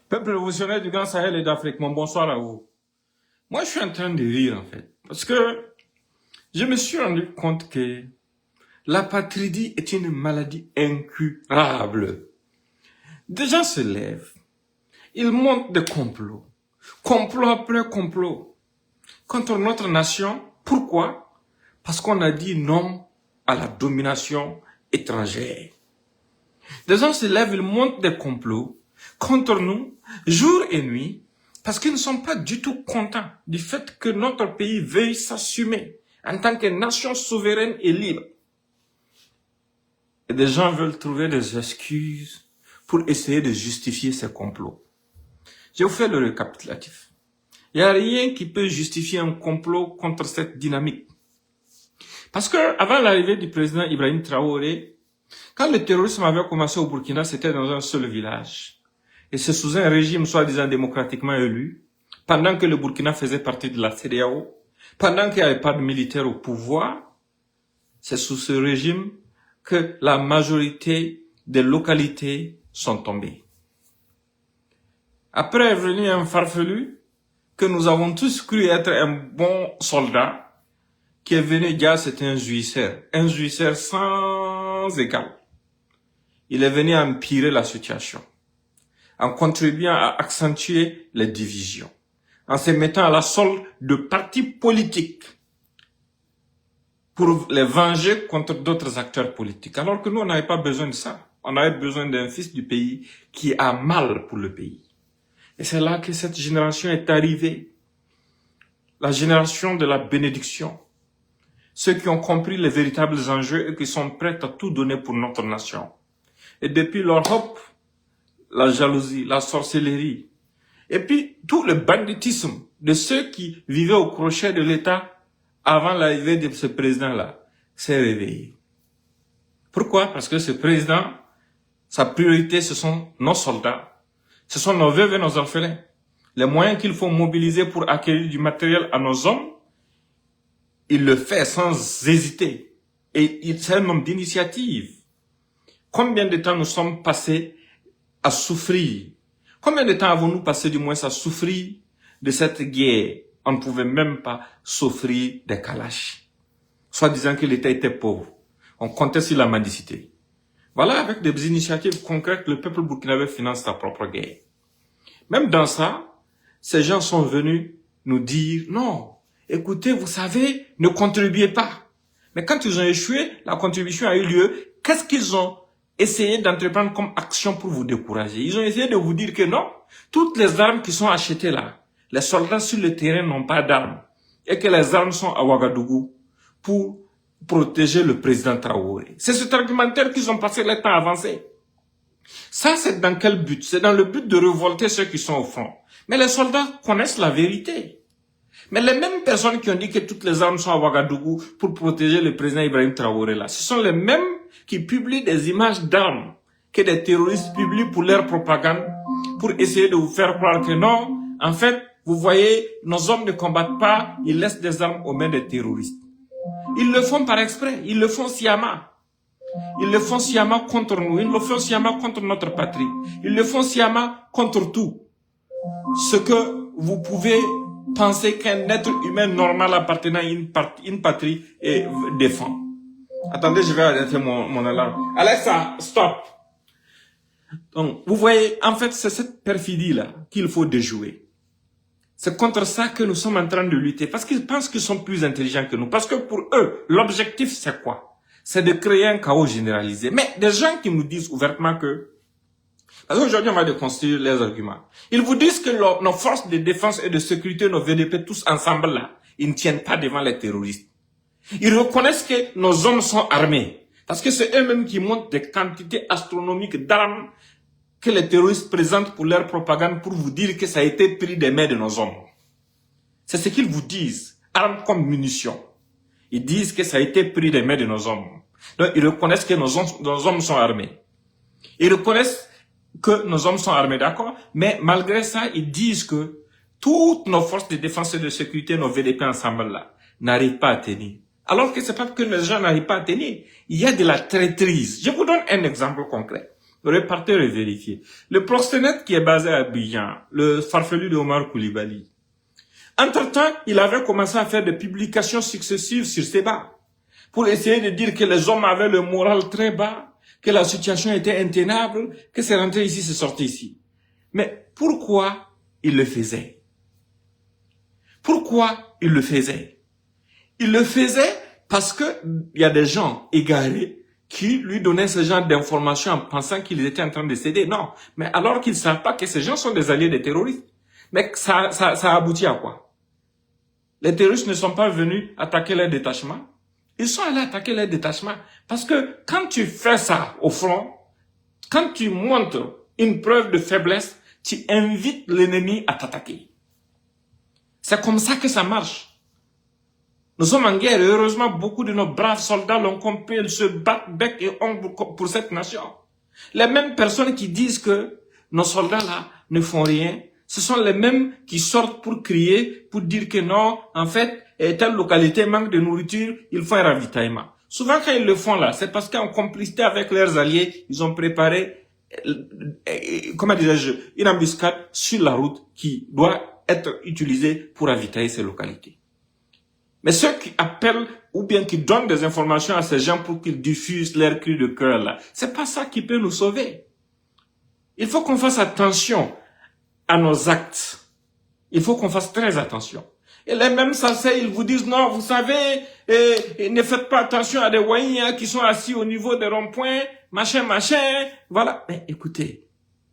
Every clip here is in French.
Peuple révolutionnaire du Grand Sahel et d'Afrique, mon bonsoir à vous. Moi, je suis en train de rire, en fait, parce que je me suis rendu compte que l'apatridie est une maladie incurable. Des gens se lèvent, ils montent des complots, complot après complot, contre notre nation. Pourquoi? Parce qu'on a dit non à la domination étrangère. Des gens se lèvent, ils montent des complots contre nous, jour et nuit, parce qu'ils ne sont pas du tout contents du fait que notre pays veuille s'assumer en tant que nation souveraine et libre. Et des gens veulent trouver des excuses pour essayer de justifier ces complots. Je vous fais le récapitulatif. Il n'y a rien qui peut justifier un complot contre cette dynamique. Parce que avant l'arrivée du président Ibrahim Traoré, quand le terrorisme avait commencé au Burkina, c'était dans un seul village. Et c'est sous un régime soi-disant démocratiquement élu, pendant que le Burkina faisait partie de la CEDEAO, pendant qu'il n'y avait pas de militaires au pouvoir, c'est sous ce régime que la majorité des localités sont tombées. Après est venu un farfelu que nous avons tous cru être un bon soldat, qui est venu dire c'était un jouisseur sans égal. Il est venu empirer la situation, en contribuant à accentuer les divisions, en se mettant à la solde de partis politiques pour les venger contre d'autres acteurs politiques. Alors que nous, on n'avait pas besoin de ça. On avait besoin d'un fils du pays qui a mal pour le pays. Et c'est là que cette génération est arrivée. La génération de la bénédiction. Ceux qui ont compris les véritables enjeux et qui sont prêts à tout donner pour notre nation. Et depuis leur hop, la jalousie, la sorcellerie, et puis tout le banditisme de ceux qui vivaient au crochet de l'État avant l'arrivée de ce président-là s'est réveillé. Pourquoi? Parce que ce président, sa priorité, ce sont nos soldats, ce sont nos veuves et nos orphelins. Les moyens qu'il faut mobiliser pour acquérir du matériel à nos hommes, il le fait sans hésiter. Et c'est un homme d'initiative. Combien de temps nous sommes passés à souffrir? Combien de temps avons-nous passé du moins à souffrir de cette guerre? On ne pouvait même pas s'offrir des kalash, soit disant que l'État était pauvre. On comptait sur la mendicité. Voilà, avec des initiatives concrètes, le peuple burkinabé finance sa propre guerre. Même dans ça, ces gens sont venus nous dire, non, écoutez, vous savez, ne contribuez pas. Mais quand ils ont échoué, la contribution a eu lieu, qu'est-ce qu'ils ont essayé d'entreprendre comme action pour vous décourager? Ils ont essayé de vous dire que non, toutes les armes qui sont achetées là, les soldats sur le terrain n'ont pas d'armes, et que les armes sont à Ouagadougou pour protéger le président Traoré. C'est cet argumentaire qu'ils ont passé le temps avancé. Ça, c'est dans quel but? C'est dans le but de révolter ceux qui sont au front. Mais les soldats connaissent la vérité. Mais les mêmes personnes qui ont dit que toutes les armes sont à Ouagadougou pour protéger le président Ibrahim Traoré là, ce sont les mêmes qui publient des images d'armes que des terroristes publient pour leur propagande, pour essayer de vous faire croire que non, en fait, vous voyez, nos hommes ne combattent pas, ils laissent des armes aux mains des terroristes. Ils le font par exprès, ils le font sciemment. Ils le font sciemment contre nous, ils le font sciemment contre notre patrie. Ils le font sciemment contre tout. Ce que vous pouvez penser qu'un être humain normal appartenant à une patrie défend. Attendez, je vais arrêter mon alarme. Alexa, stop. Donc, vous voyez, en fait, c'est cette perfidie-là qu'il faut déjouer. C'est contre ça que nous sommes en train de lutter. Parce qu'ils pensent qu'ils sont plus intelligents que nous. Parce que pour eux, l'objectif, c'est quoi? C'est de créer un chaos généralisé. Mais des gens qui nous disent ouvertement que... Parce qu'aujourd'hui, on va déconstruire les arguments. Ils vous disent que nos forces de défense et de sécurité, nos VDP, tous ensemble là, ils ne tiennent pas devant les terroristes. Ils reconnaissent que nos hommes sont armés. Parce que c'est eux-mêmes qui montrent des quantités astronomiques d'armes que les terroristes présentent pour leur propagande pour vous dire que ça a été pris des mains de nos hommes. C'est ce qu'ils vous disent. Armes comme munitions. Ils disent que ça a été pris des mains de nos hommes. Donc, ils reconnaissent que nos hommes sont armés. Ils reconnaissent que nos hommes sont armés, d'accord? Mais malgré ça, ils disent que toutes nos forces de défense et de sécurité, nos VDP ensemble là, n'arrivent pas à tenir. Alors que c'est pas que les gens n'arrivent pas à tenir. Il y a de la traîtrise. Je vous donne un exemple concret. Repartez et vérifiez. Le proxénète qui est basé à Abidjan, le farfelu de Omar Koulibaly, entre-temps, il avait commencé à faire des publications successives sur Seba pour essayer de dire que les hommes avaient le moral très bas, que la situation était intenable, que c'est rentré ici, c'est sorti ici. Mais pourquoi il le faisait? Pourquoi il le faisait? Il le faisait parce que il y a des gens égarés qui lui donnaient ce genre d'informations en pensant qu'ils étaient en train de céder. Non, mais alors qu'ils ne savent pas que ces gens sont des alliés des terroristes. Mais ça aboutit à quoi? Les terroristes ne sont pas venus attaquer les détachements. Ils sont allés attaquer les détachements. Parce que quand tu fais ça au front, quand tu montres une preuve de faiblesse, tu invites l'ennemi à t'attaquer. C'est comme ça que ça marche. Nous sommes en guerre et heureusement beaucoup de nos braves soldats l'ont compris, ils se battent bec et ongle pour cette nation. Les mêmes personnes qui disent que nos soldats là ne font rien, ce sont les mêmes qui sortent pour crier, pour dire que non, en fait, telle localité manque de nourriture, il faut un ravitaillement. Souvent quand ils le font là, c'est parce qu'en complicité avec leurs alliés, ils ont préparé, comment dirais-je, une embuscade sur la route qui doit être utilisée pour ravitailler ces localités. Mais ceux qui appellent ou bien qui donnent des informations à ces gens pour qu'ils diffusent leurs cris de cœur là, c'est pas ça qui peut nous sauver. Il faut qu'on fasse attention à nos actes. Il faut qu'on fasse très attention. Et les mêmes sensei, ils vous disent non, vous savez, ne faites pas attention à des Wahiniens qui sont assis au niveau des ronds-points, machin, voilà. Mais écoutez,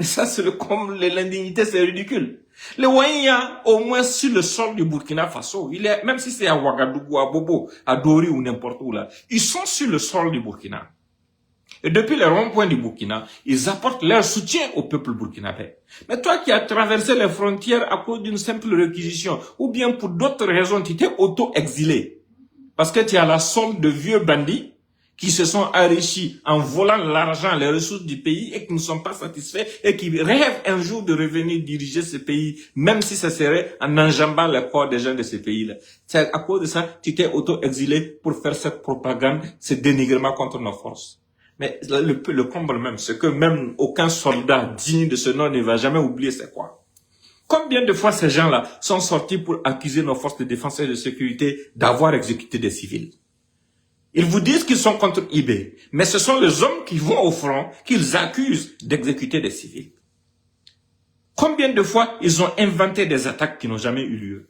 ça c'est comme l'indignité, c'est ridicule. Les Wahiniens, au moins sur le sol du Burkina Faso, même si c'est à Ouagadougou, à Bobo, à Dori ou n'importe où là, ils sont sur le sol du Burkina. Et depuis les ronds-points du Burkina, ils apportent leur soutien au peuple burkinabé. Mais toi qui as traversé les frontières à cause d'une simple réquisition, ou bien pour d'autres raisons, tu t'es auto-exilé. Parce que tu as la somme de vieux bandits qui se sont enrichis en volant l'argent, les ressources du pays et qui ne sont pas satisfaits et qui rêvent un jour de revenir diriger ce pays, même si ça serait en enjambant le corps des gens de ce pays-là. C'est à cause de ça, tu t'es auto-exilé pour faire cette propagande, ce dénigrement contre nos forces. Mais le comble même, c'est que même aucun soldat digne de ce nom ne va jamais oublier c'est quoi. Combien de fois ces gens-là sont sortis pour accuser nos forces de défense et de sécurité d'avoir exécuté des civils? Ils vous disent qu'ils sont contre IB, mais ce sont les hommes qui vont au front qu'ils accusent d'exécuter des civils. Combien de fois ils ont inventé des attaques qui n'ont jamais eu lieu?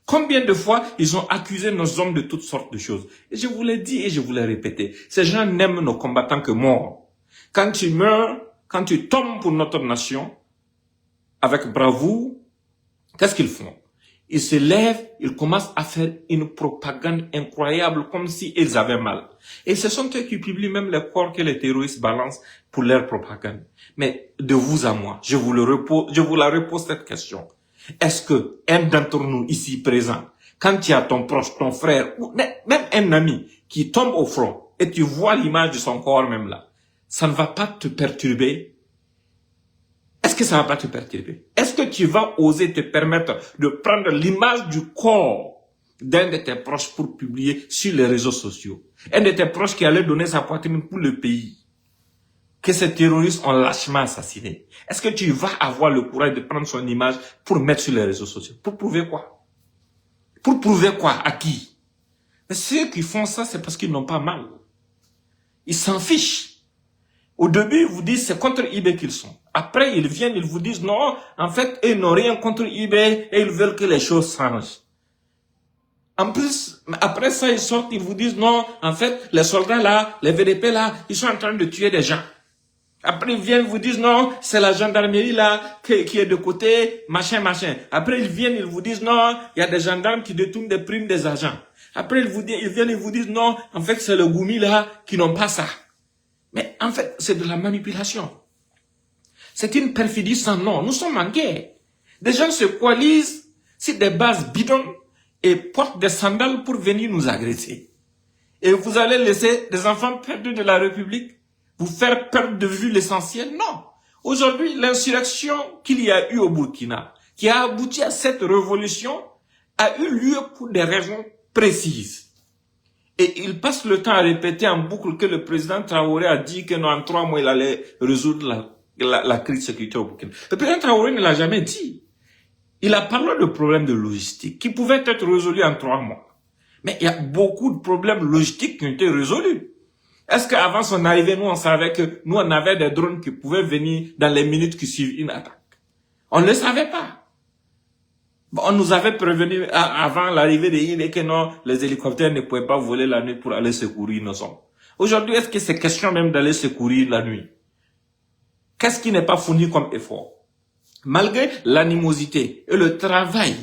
Combien de fois ils ont accusé nos hommes de toutes sortes de choses? Et je vous l'ai dit et je vous l'ai répété. Ces gens n'aiment nos combattants que morts. Quand tu meurs, quand tu tombes pour notre nation, avec bravoure, qu'est-ce qu'ils font? Ils se lèvent, ils commencent à faire une propagande incroyable comme si ils avaient mal. Et ce sont eux qui publient même les corps que les terroristes balancent pour leur propagande. Mais de vous à moi, je vous la repose cette question. Est-ce que un d'entre nous ici présent, quand tu as ton proche, ton frère, ou même un ami qui tombe au front et tu vois l'image de son corps même là, ça ne va pas te perturber? Est-ce que ça ne va pas te perturber? Est-ce que tu vas oser te permettre de prendre l'image du corps d'un de tes proches pour publier sur les réseaux sociaux? Un de tes proches qui allait donner sa poitrine pour le pays, que ces terroristes ont lâchement assassiné. Est-ce que tu vas avoir le courage de prendre son image pour mettre sur les réseaux sociaux? Pour prouver quoi? Pour prouver quoi? À qui? Mais ceux qui font ça, c'est parce qu'ils n'ont pas mal. Ils s'en fichent. Au début, ils vous disent c'est contre IB qu'ils sont. Après, ils viennent, ils vous disent non, en fait, ils n'ont rien contre IB et ils veulent que les choses changent. En plus, après ça, ils sortent, ils vous disent non, en fait, les soldats là, les VDP là, ils sont en train de tuer des gens. Après, ils viennent, vous disent non, c'est la gendarmerie là, qui est de côté, machin. Après, ils viennent, ils vous disent non, il y a des gendarmes qui détournent des primes des agents. Après, ils viennent, ils vous disent non, en fait, c'est le Goumi là, qui n'ont pas ça. Mais en fait, c'est de la manipulation. C'est une perfidie sans nom. Nous sommes en guerre. Des gens se coalisent sur des bases bidons et portent des sandales pour venir nous agresser. Et vous allez laisser des enfants perdus de la République vous faire perdre de vue l'essentiel? Non. Aujourd'hui, l'insurrection qu'il y a eu au Burkina, qui a abouti à cette révolution, a eu lieu pour des raisons précises. Et il passe le temps à répéter en boucle que le président Traoré a dit que non, en 3 mois, il allait résoudre la crise sécuritaire au Burkina. Le président Traoré ne l'a jamais dit. Il a parlé de problèmes de logistique qui pouvaient être résolus en 3 mois. Mais il y a beaucoup de problèmes logistiques qui ont été résolus. Est-ce qu'avant son arrivée, nous, on savait que nous, on avait des drones qui pouvaient venir dans les minutes qui suivent une attaque? On ne le savait pas. Bon, on nous avait prévenu avant l'arrivée de l'île que non, les hélicoptères ne pouvaient pas voler la nuit pour aller secourir nos hommes. Aujourd'hui, est-ce que c'est question même d'aller secourir la nuit? Qu'est-ce qui n'est pas fourni comme effort? Malgré l'animosité et le travail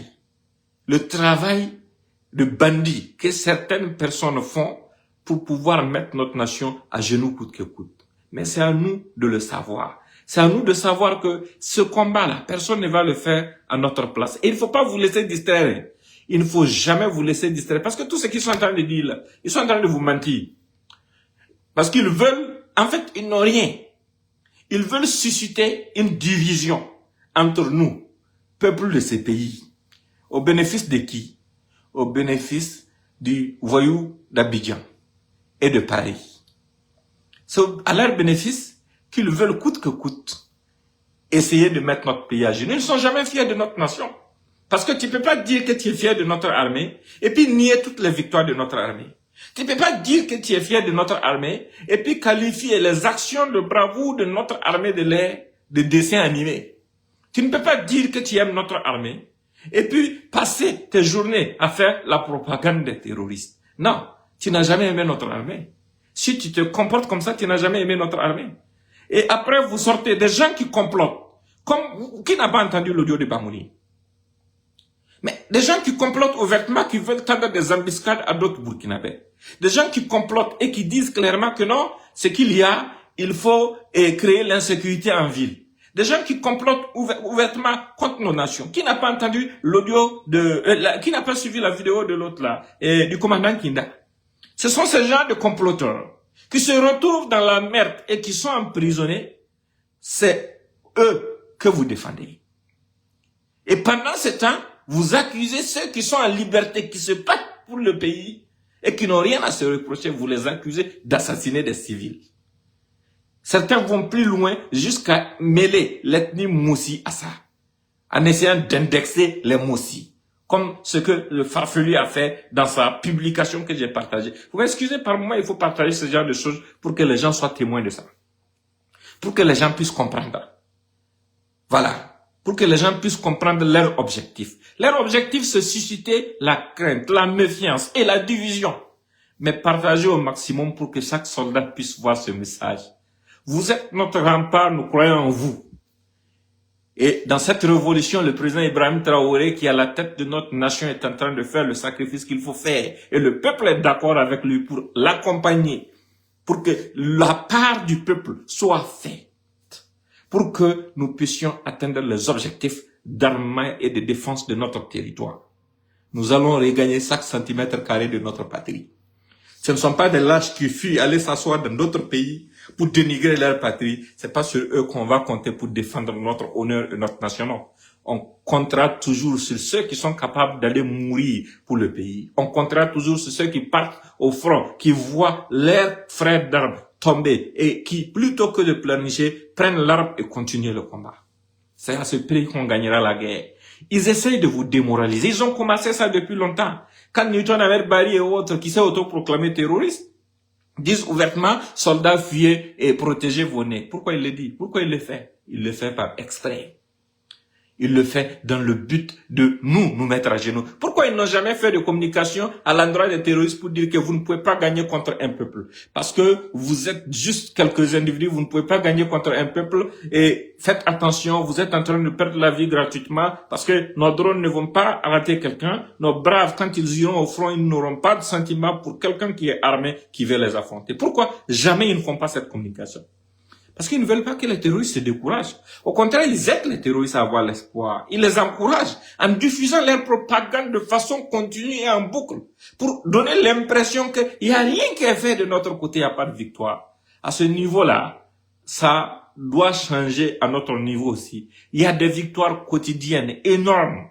de bandits que certaines personnes font pour pouvoir mettre notre nation à genoux coûte que coûte. Mais c'est à nous de le savoir. C'est à nous de savoir que ce combat-là, personne ne va le faire à notre place. Et il ne faut pas vous laisser distraire. Il ne faut jamais vous laisser distraire. Parce que tout ce qu'ils sont en train de dire là, ils sont en train de vous mentir. Parce qu'ils veulent, en fait, ils n'ont rien. Ils veulent susciter une division entre nous, peuple de ces pays. Au bénéfice de qui? Au bénéfice du voyou d'Abidjan et de Paris. C'est à leur bénéfice qu'ils veulent coûte que coûte essayer de mettre notre pays à genoux. Ils ne sont jamais fiers de notre nation. Parce que tu ne peux pas dire que tu es fier de notre armée et puis nier toutes les victoires de notre armée. Tu ne peux pas dire que tu es fier de notre armée et puis qualifier les actions de bravoure de notre armée de l'air de dessins animés. Tu ne peux pas dire que tu aimes notre armée et puis passer tes journées à faire la propagande des terroristes. Non, tu n'as jamais aimé notre armée. Si tu te comportes comme ça, tu n'as jamais aimé notre armée. Et après, vous sortez des gens qui complotent. Qui n'a pas entendu l'audio de Bamouni? Mais des gens qui complotent ouvertement, qui veulent tendre des embuscades à d'autres Burkinabés. Des gens qui complotent et qui disent clairement que non, ce qu'il y a, il faut créer l'insécurité en ville. Des gens qui complotent ouvertement contre nos nations. Qui n'a pas entendu l'audio qui n'a pas suivi la vidéo de l'autre là, du commandant Kinda. Ce sont ces gens de comploteurs qui se retrouvent dans la merde et qui sont emprisonnés. C'est eux que vous défendez. Et pendant ce temps, vous accusez ceux qui sont en liberté, qui se battent pour le pays et qui n'ont rien à se reprocher, vous les accusez d'assassiner des civils. Certains vont plus loin jusqu'à mêler l'ethnie Moussi à ça, en essayant d'indexer les Moussi, comme ce que le farfelu a fait dans sa publication que j'ai partagée. Vous m'excusez, par moment, il faut partager ce genre de choses pour que les gens soient témoins de ça. Pour que les gens puissent comprendre. Voilà. Pour que les gens puissent comprendre leur objectif. Leur objectif, c'est susciter la crainte, la méfiance et la division. Mais partagez au maximum pour que chaque soldat puisse voir ce message. Vous êtes notre rempart, nous croyons en vous. Et dans cette révolution, le président Ibrahim Traoré, qui est à la tête de notre nation, est en train de faire le sacrifice qu'il faut faire. Et le peuple est d'accord avec lui pour l'accompagner, pour que la part du peuple soit faite, pour que nous puissions atteindre les objectifs d'armement et de défense de notre territoire. Nous allons regagner chaque centimètre carré de notre patrie. Ce ne sont pas des lâches qui fuient aller s'asseoir dans d'autres pays pour dénigrer leur patrie. C'est pas sur eux qu'on va compter pour défendre notre honneur et notre nation. Non. On comptera toujours sur ceux qui sont capables d'aller mourir pour le pays. On comptera toujours sur ceux qui partent au front, qui voient leurs frères d'armes tomber et qui, plutôt que de planifier, prennent l'arme et continuent le combat. C'est à ce prix qu'on gagnera la guerre. Ils essayent de vous démoraliser. Ils ont commencé ça depuis longtemps. Quand Newton avait Barry et autres qui s'est autoproclamé terroristes, disent ouvertement, soldats, fuyez et protégez vos nez. Pourquoi il le dit? Pourquoi il le fait? Il le fait par exprès. Il le fait dans le but de nous mettre à genoux. Pourquoi ils n'ont jamais fait de communication à l'endroit des terroristes pour dire que vous ne pouvez pas gagner contre un peuple? Parce que vous êtes juste quelques individus, vous ne pouvez pas gagner contre un peuple et faites attention, vous êtes en train de perdre la vie gratuitement parce que nos drones ne vont pas arrêter quelqu'un. Nos braves, quand ils iront au front, ils n'auront pas de sentiment pour quelqu'un qui est armé, qui veut les affronter. Pourquoi jamais ils ne font pas cette communication? Parce qu'ils ne veulent pas que les terroristes se découragent. Au contraire, ils aident les terroristes à avoir l'espoir. Ils les encouragent en diffusant leur propagande de façon continue et en boucle pour donner l'impression qu'il n'y a rien qui est fait de notre côté, il n'y a pas de victoire. À ce niveau-là, ça doit changer à notre niveau aussi. Il y a des victoires quotidiennes énormes.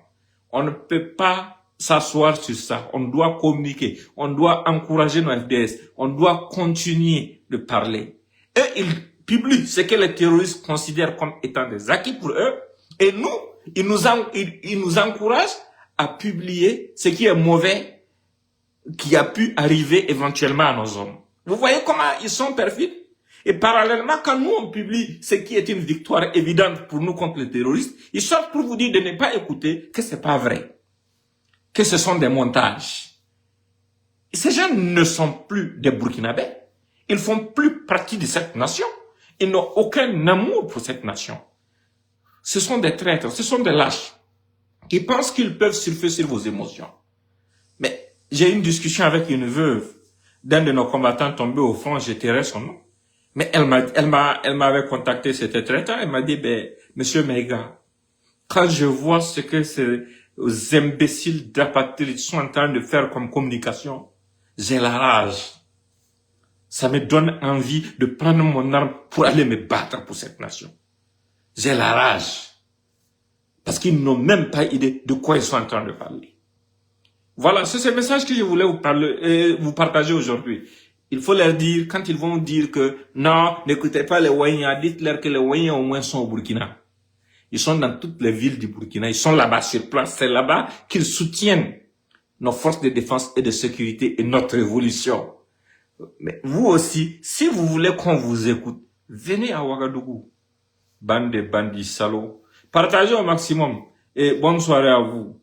On ne peut pas s'asseoir sur ça. On doit communiquer. On doit encourager nos FDS. On doit continuer de parler. Eux, ils publient ce que les terroristes considèrent comme étant des acquis pour eux. Et nous, ils nous encouragent à publier ce qui est mauvais, qui a pu arriver éventuellement à nos hommes. Vous voyez comment ils sont perfides? Et parallèlement, quand nous on publie ce qui est une victoire évidente pour nous contre les terroristes, ils sortent pour vous dire de ne pas écouter, que c'est pas vrai, que ce sont des montages. Ces gens ne sont plus des Burkinabés. Ils font plus partie de cette nation. Ils n'ont aucun amour pour cette nation. Ce sont des traîtres, ce sont des lâches qui pensent qu'ils peuvent surfer sur vos émotions. Mais j'ai eu une discussion avec une veuve d'un de nos combattants tombés au front, je tairai son nom. Mais elle m'avait contacté, c'était très tard, elle m'a dit, monsieur Maïga, quand je vois ce que ces imbéciles d'apatrides sont en train de faire comme communication, j'ai la rage. Ça me donne envie de prendre mon arme pour aller me battre pour cette nation. J'ai la rage. Parce qu'ils n'ont même pas idée de quoi ils sont en train de parler. Voilà, c'est ce message que je voulais vous partager aujourd'hui. Il faut leur dire, quand ils vont dire que non, n'écoutez pas les Ouaïens, dites-leur que les Ouaïens au moins sont au Burkina. Ils sont dans toutes les villes du Burkina, ils sont là-bas sur place, c'est là-bas qu'ils soutiennent nos forces de défense et de sécurité et notre révolution. Mais vous aussi, si vous voulez qu'on vous écoute, venez à Ouagadougou. Bande de bandits salauds. Partagez au maximum et bonne soirée à vous.